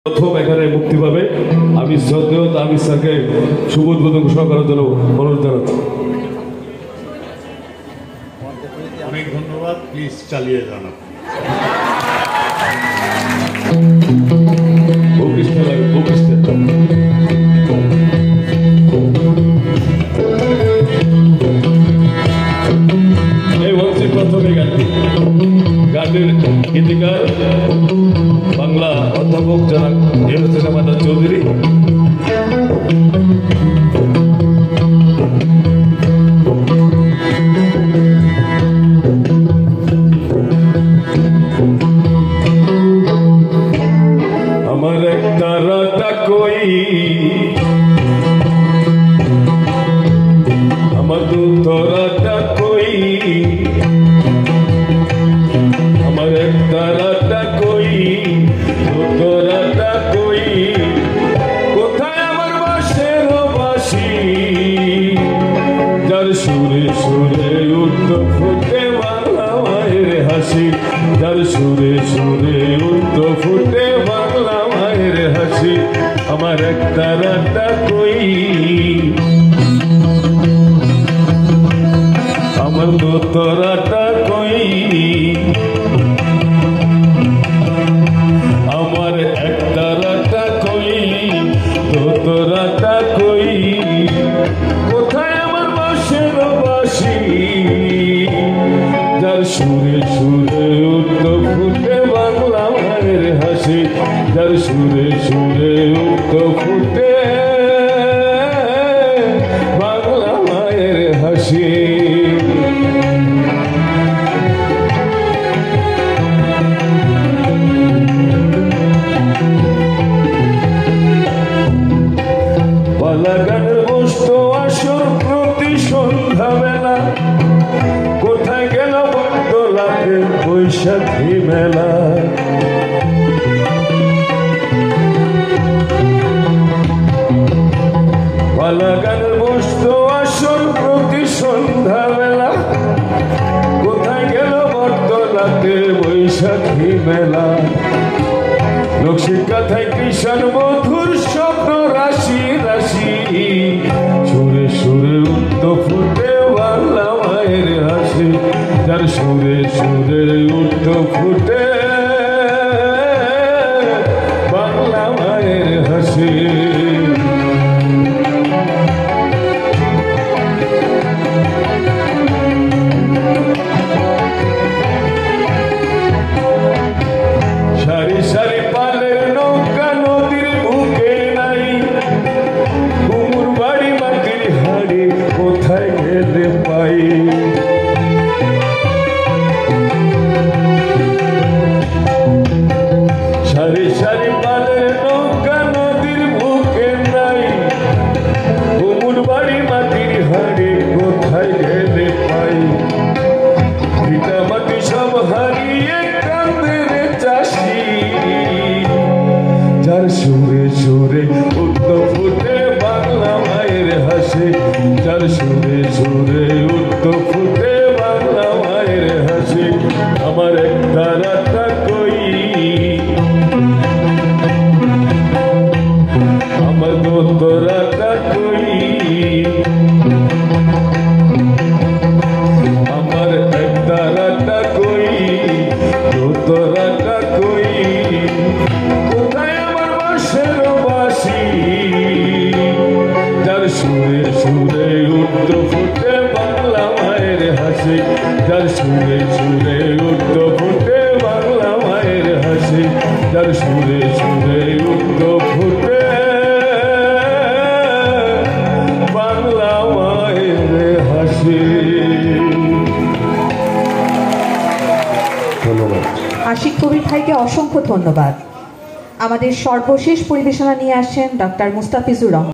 প্রথম এখানে মুক্তি পাবে। আমি শ্রদ্ধেয় তাহমিদ স্যারকে শুভ উদ্বোধন ঘোষণা করার জন্য অনুরোধ জানাচ্ছি। অনেক ধন্যবাদ। প্লিজ চালিয়ে যান। এই হচ্ছে প্রথম গানটি। গানটির গীতিকার বাংলা অধ্যাপক যারা মাতা চৌধুরী। আমার একটা রাতা কই, আমার দুতরাটা কই, আমার একটা রাতা কই, দুতরাটা কই, কোথায় আমার বাসের বাসি, যার সুরে সুরে উঠত ফুটে বাংলা মায়ের হাসি, যার সুরে সুরে উঠত ফুটে বাংলা মায়ের হাসি। আমার একটা রাতা কই, আমার দোতরাটা কই, আমার একটা রাতা কই, দোতরাটা কই, কোথায় আমার বাসের বাসি, যার সুরে সুরে উঠত ফুটে বাংলা মায়ের হাসি, যার সুরে সুরে উঠত ফুটে বাংলা মায়ের হাসি। পালাগানের বসতো আসর প্রতি সন্ধ্যা বেলা, কোথায় গেল বটতলাতে বৈশাখী মেলা, পালাগানের বসতো আসর প্রতি সন্ধ্যা বেলা, কোথায় গেল বটতলাতে বৈশাখী মেলা, লোকশিক্ষায় কৃষণ মধুর স্বপ্ন রাশি রাশি, সুরে সুরে উঠত ফুটে বাংলা মায়ের হাসি, যার সুরে সুরে উঠত ফুটে বাংলা মায়ের হাসি। সারি সারি পালের নৌকা নদীর বুকে নাই, কুমুর বাড়ি মাটির হাড়ি কোথায় গেলে পাই, সারি সারি পালের নৌকা নদীর বুকে নাই, কুমুর বাড়ি মাটির হাড়ি কোথায় গেলে পাই, ভিটা মাটি সব হারিয়ে কাঁদের চাষি, যার সুরে সুরে উঠত ফুটে বাংলা মায়ের হাসি, যার সুরে সুরে উঠত ফুটে বাংলা মায়ের হাসি। আমার একটা রাতা কই, আমার দোতরাটা কই, আমার একটা রাতা কই, দোতরাটা কই, কোথায় আমার বাসের বাসি, যার সুরে সুরে উঠত ফুটে বাংলা মায়ের হাসি, যার সুরে সুরে উঠত ফুটে বাংলা মায়ের হাসি, যার সুরে সুরে উঠত ফুটে বাংলা মায়ের হাসি। ধন্যবাদ। আশিক কবির ভাইকে অসংখ্য ধন্যবাদ। আমাদের সর্বশেষ পরিবেশনা নিয়ে আসছেন ডক্টর মুস্তাফিজুর রহমান।